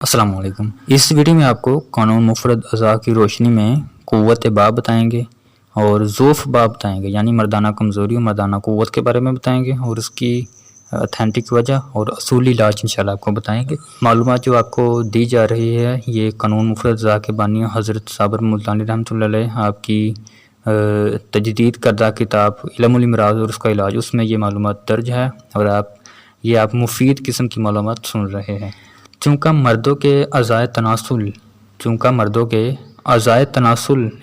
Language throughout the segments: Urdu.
السلام علیکم۔ اس ویڈیو میں آپ کو قانون مفرد اعضاء کی روشنی میں قوت باب بتائیں گے اور ضعف باب بتائیں گے، یعنی مردانہ کمزوری اور مردانہ قوت کے بارے میں بتائیں گے اور اس کی اتھینٹک وجہ اور اصولی علاج انشاءاللہ آپ کو بتائیں گے۔ معلومات جو آپ کو دی جا رہی ہے یہ قانون مفرد اعضاء کے بانی حضرت صابر ملتانی رحمۃ اللہ علیہ آپ کی تجدید کردہ کتاب علم الامراض اور اس کا علاج، اس میں یہ معلومات درج ہے اور آپ مفید قسم کی معلومات سن رہے ہیں۔ چونکہ مردوں کے اعضائے تناسل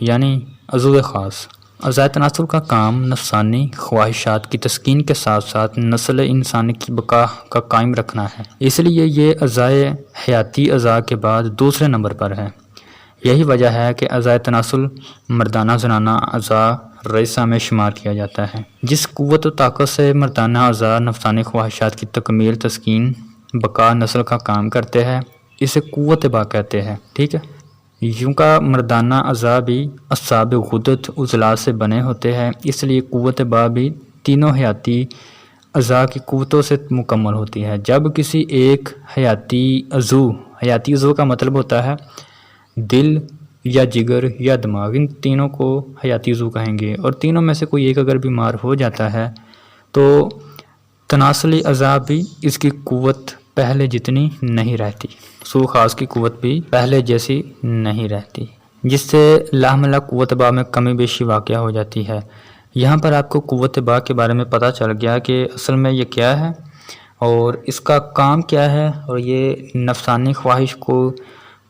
یعنی عضو خاص، اعضائے تناسل کا کام نفسانی خواہشات کی تسکین کے ساتھ ساتھ نسل انسانی کی بقا کا قائم رکھنا ہے، اس لیے یہ اعضائے حیاتی اعضاء کے بعد دوسرے نمبر پر ہے۔ یہی وجہ ہے کہ اعضائے تناسل مردانہ زنانہ اعضاء رئیسہ میں شمار کیا جاتا ہے۔ جس قوت و طاقت سے مردانہ اعضاء نفسانی خواہشات کی تکمیل، تسکین، بقا، نسل کا کام کرتے ہیں، اسے قوت با کہتے ہیں۔ ٹھیک ہے، یوں کا مردانہ اعضاء بھی اعصاب غدد عضلات سے بنے ہوتے ہیں، اس لیے قوت با بھی تینوں حیاتی اعضاء کی قوتوں سے مکمل ہوتی ہے۔ جب کسی ایک حیاتی عضو کا مطلب ہوتا ہے دل یا جگر یا دماغ، ان تینوں کو حیاتی عضو کہیں گے، اور تینوں میں سے کوئی ایک اگر بیمار ہو جاتا ہے تو تناسلی اعضاء بھی اس کی قوت پہلے جتنی نہیں رہتی، عضو خاص کی قوت بھی پہلے جیسی نہیں رہتی، جس سے لاحملہ قوت با میں کمی بیشی واقع ہو جاتی ہے۔ یہاں پر آپ کو قوت با کے بارے میں پتہ چل گیا کہ اصل میں یہ کیا ہے اور اس کا کام کیا ہے، اور یہ نفسانی خواہش کو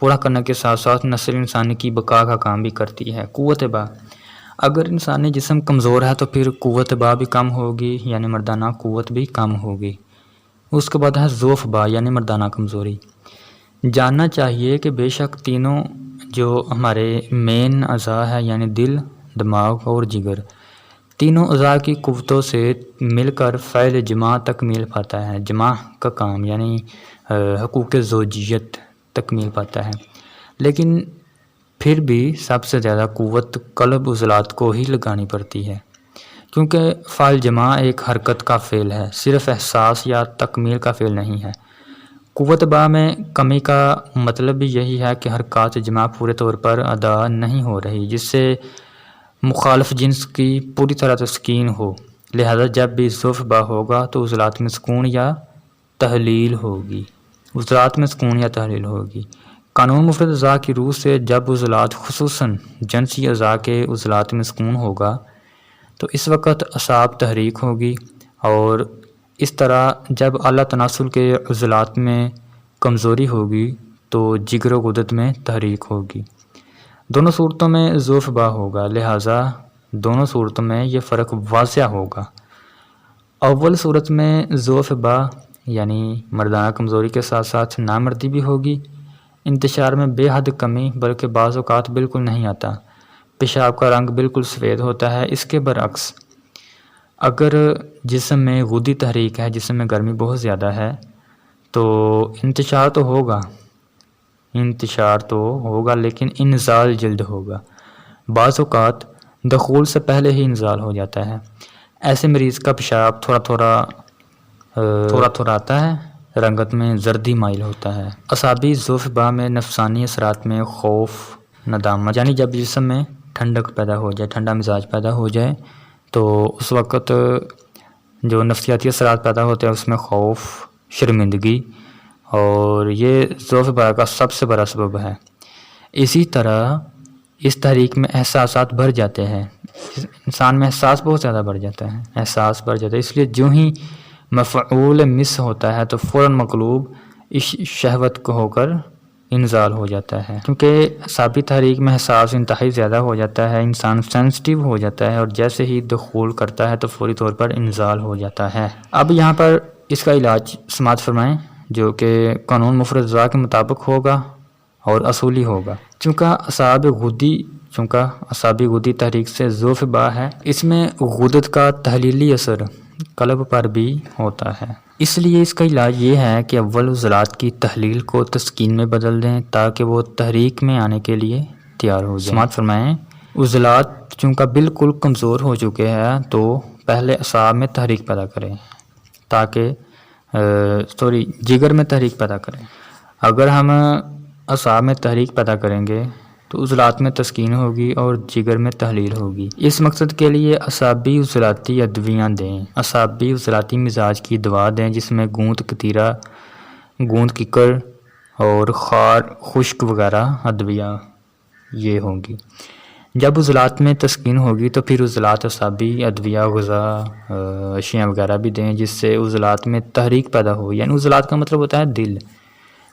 پورا کرنے کے ساتھ ساتھ نسل انسانی کی بقا کا کام بھی کرتی ہے۔ قوت با، اگر انسانی جسم کمزور ہے تو پھر قوت با بھی کم ہوگی، یعنی مردانہ قوت بھی کم ہوگی۔ اس کے بعد ہے ضعف با، یعنی مردانہ کمزوری۔ جاننا چاہیے کہ بے شک تینوں جو ہمارے مین اعضاء ہے، یعنی دل، دماغ اور جگر، تینوں اعضاء کی قوتوں سے مل کر فعل جماع تکمیل پاتا ہے۔ جماع کا کام یعنی حقوق زوجیت تکمیل پاتا ہے، لیکن پھر بھی سب سے زیادہ قوت قلب عضلات کو ہی لگانی پڑتی ہے، کیونکہ فعل جماع ایک حرکت کا فعل ہے، صرف احساس یا تکمیل کا فعل نہیں ہے۔ قوت با میں کمی کا مطلب بھی یہی ہے کہ حرکات جماع پورے طور پر ادا نہیں ہو رہی، جس سے مخالف جنس کی پوری طرح تسکین ہو، لہذا جب بھی ضعف با ہوگا تو عضلات میں سکون یا تحلیل ہوگی۔ قانون مفرد اعضاء کی روح سے جب عضلات خصوصاً جنسی اعضاء کے عضلات میں سکون ہوگا تو اس وقت اعصاب تحریک ہوگی، اور اس طرح جب اعلیٰ تناسل کے عضلات میں کمزوری ہوگی تو جگر و غدد میں تحریک ہوگی۔ دونوں صورتوں میں ضعف با ہوگا، لہٰذا دونوں صورتوں میں یہ فرق واضح ہوگا۔ اول صورت میں ضعف با یعنی مردانہ کمزوری کے ساتھ ساتھ نامردی بھی ہوگی، انتشار میں بے حد کمی، بلکہ بعض اوقات بالکل نہیں آتا، پیشاب کا رنگ بالکل سفید ہوتا ہے۔ اس کے برعکس اگر جسم میں غدی تحریک ہے، جسم میں گرمی بہت زیادہ ہے، تو انتشار تو ہوگا لیکن انزال جلد ہوگا، بعض اوقات دخول سے پہلے ہی انزال ہو جاتا ہے۔ ایسے مریض کا پیشاب تھوڑا تھوڑا آتا ہے، رنگت میں زردی مائل ہوتا ہے۔ اعصابی ضعف با میں نفسانی اثرات میں خوف، ندامت، یعنی جب جسم میں ٹھنڈک پیدا ہو جائے، ٹھنڈا مزاج پیدا ہو جائے تو اس وقت جو نفسیاتی اثرات پیدا ہوتے ہیں اس میں خوف، شرمندگی، اور یہ ضعف با کا سب سے بڑا سبب ہے۔ اسی طرح اس تحریک میں احساسات بڑھ جاتے ہیں، انسان میں احساس بہت زیادہ بڑھ جاتا ہے، اس لیے جو ہی مفعول مس ہوتا ہے تو فوراً مقلوب شہوت کو ہو کر انزال ہو جاتا ہے، کیونکہ اعصابی تحریک میں احساس انتہائی زیادہ ہو جاتا ہے، انسان سینسٹیو ہو جاتا ہے، اور جیسے ہی دخول کرتا ہے تو فوری طور پر انزال ہو جاتا ہے۔ اب یہاں پر اس کا علاج سماعت فرمائیں، جو کہ قانون مفرد اعضاء کے مطابق ہوگا اور اصولی ہوگا۔ چونکہ اعصابی غدی تحریک سے ضعف با ہے، اس میں غدد کا تحلیلی اثر قلب پر بھی ہوتا ہے، اس لیے اس کا علاج یہ ہے کہ اول عضلات کی تحلیل کو تسکین میں بدل دیں تاکہ وہ تحریک میں آنے کے لیے تیار ہو جائیں۔ سماعت فرمائیں، عضلات چونکہ بالکل کمزور ہو چکے ہیں تو پہلے اعصاب میں تحریک پیدا کریں جگر میں تحریک پیدا کریں۔ اگر ہم اعصاب میں تحریک پیدا کریں گے تو عضلات میں تسکین ہوگی اور جگر میں تحلیل ہوگی۔ اس مقصد کے لیے اعصابی عضلاتی ادویاں دیں، اعصابی عضلاتی مزاج کی دوا دیں جس میں گوند کتیرا، گوند ککڑ اور خار خشک وغیرہ ادویاں یہ ہوں گی۔ جب عضلات میں تسکین ہوگی تو پھر عضلات اعصابی ادویہ غذا اشیاء وغیرہ بھی دیں جس سے عضلات میں تحریک پیدا ہو، یعنی عضلات کا مطلب ہوتا ہے دل۔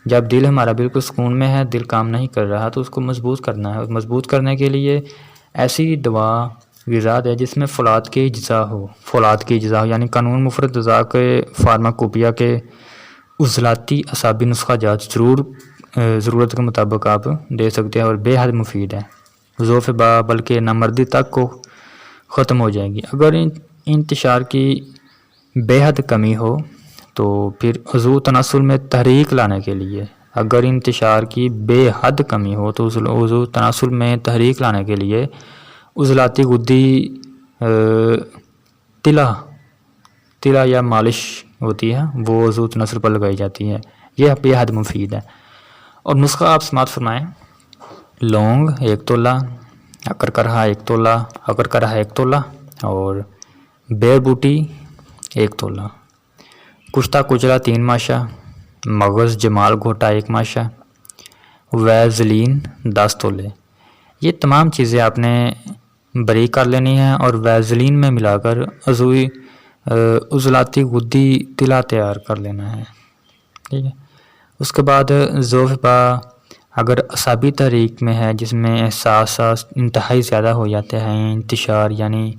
جب دل ہمارا بالکل سکون میں ہے، دل کام نہیں کر رہا تو اس کو مضبوط کرنا ہے، مضبوط کرنے کے لیے ایسی دوا غذا دے جس میں فولاد کی اجزاء ہو، فولاد کی اجزاء یعنی قانون مفرد اجزاء کے فارماکوپیا کے عضلاتی اعصابی نسخہ جات ضرورت کے مطابق آپ دے سکتے ہیں اور بے حد مفید ہے، ضعف با بلکہ نامردی تک کو ختم ہو جائے گی۔ اگر انتشار کی بے حد کمی ہو تو پھر عضو تناسل میں تحریک لانے کے لیے، اگر انتشار کی بے حد کمی ہو تو عضو تناسل میں تحریک لانے کے لیے عضلاتی گدی تلا یا مالش ہوتی ہے وہ عضو تناسل پر لگائی جاتی ہے، یہ بے حد مفید ہے۔ اور نسخہ آپ سماعت فرمائیں: لونگ 1 تولہ، اکر کرہا 1 تولہ، اکر کرہا 1 تولہ اور بیر بوٹی 1 تولہ، کشتہ کچلا 3 ماشا، مغز جمال گھوٹا 1 ماشا، ویزلین 10 تولے۔ یہ تمام چیزیں آپ نے بریک کر لینی ہیں اور ویزلین میں ملا کر عضلاتی گدی تلا تیار کر لینا ہے، ٹھیک ہے۔ اس کے بعد ضعف با اگر اعصابی تحریک میں ہے جس میں احساس انتہائی زیادہ ہو جاتے ہیں، انتشار یعنی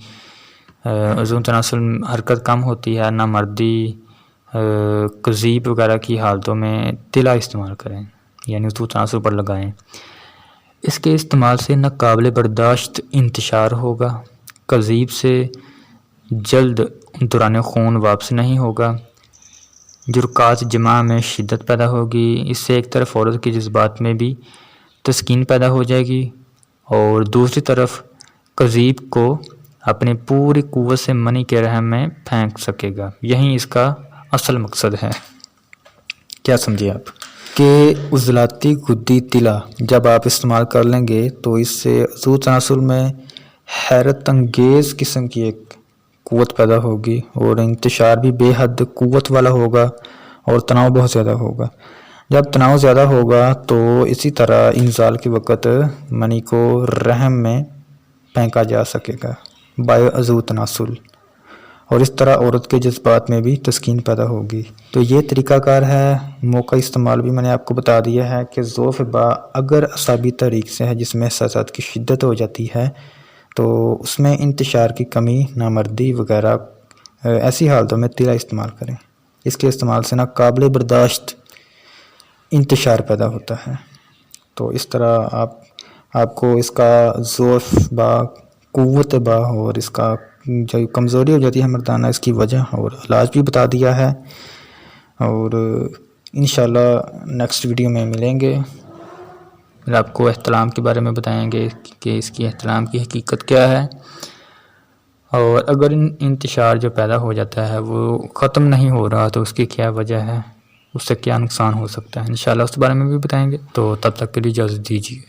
عضو تناسل حرکت کم ہوتی ہے، نامردی قضیب وغیرہ کی حالتوں میں تلا استعمال کریں، یعنی عضو تناسل پر لگائیں۔ اس کے استعمال سے ناقابل برداشت انتشار ہوگا، قضیب سے جلد دوران خون واپس نہیں ہوگا، جرکات جماع میں شدت پیدا ہوگی۔ اس سے ایک طرف عورت کے جذبات میں بھی تسکین پیدا ہو جائے گی اور دوسری طرف قضیب کو اپنی پوری قوت سے منی کے رحم میں پھینک سکے گا۔ یہی اس کا اصل مقصد ہے۔ کیا سمجھے آپ کہ عضلاتی گدی تلا جب آپ استعمال کر لیں گے تو اس سے عضو تناسل میں حیرت انگیز قسم کی ایک قوت پیدا ہوگی اور انتشار بھی بے حد قوت والا ہوگا اور تناؤ بہت زیادہ ہوگا۔ جب تناؤ زیادہ ہوگا تو اسی طرح انزال کے وقت منی کو رحم میں پھینکا جا سکے گا بائے عضو تناسل، اور اس طرح عورت کے جذبات میں بھی تسکین پیدا ہوگی۔ تو یہ طریقہ کار ہے۔ موقع استعمال بھی میں نے آپ کو بتا دیا ہے کہ ضعف با اگر اعصابی تحریک سے ہے جس میں احساسات کی شدت ہو جاتی ہے تو اس میں انتشار کی کمی، نامردی وغیرہ ایسی حالتوں میں تلا استعمال کریں۔ اس کے استعمال سے ناقابل برداشت انتشار پیدا ہوتا ہے۔ تو اس طرح آپ کو اس کا ضعف با، قوت با اور اس کا جو کمزوری ہو جاتی ہے مردانہ، اس کی وجہ اور علاج بھی بتا دیا ہے، اور انشاءاللہ نیکسٹ ویڈیو میں ملیں گے۔ پھر آپ کو احتلام کے بارے میں بتائیں گے کہ اس کی احتلام کی حقیقت کیا ہے، اور اگر انتشار جو پیدا ہو جاتا ہے وہ ختم نہیں ہو رہا تو اس کی کیا وجہ ہے، اس سے کیا نقصان ہو سکتا ہے، انشاءاللہ اس بارے میں بھی بتائیں گے۔ تو تب تک کے لیے اجازت دیجیے۔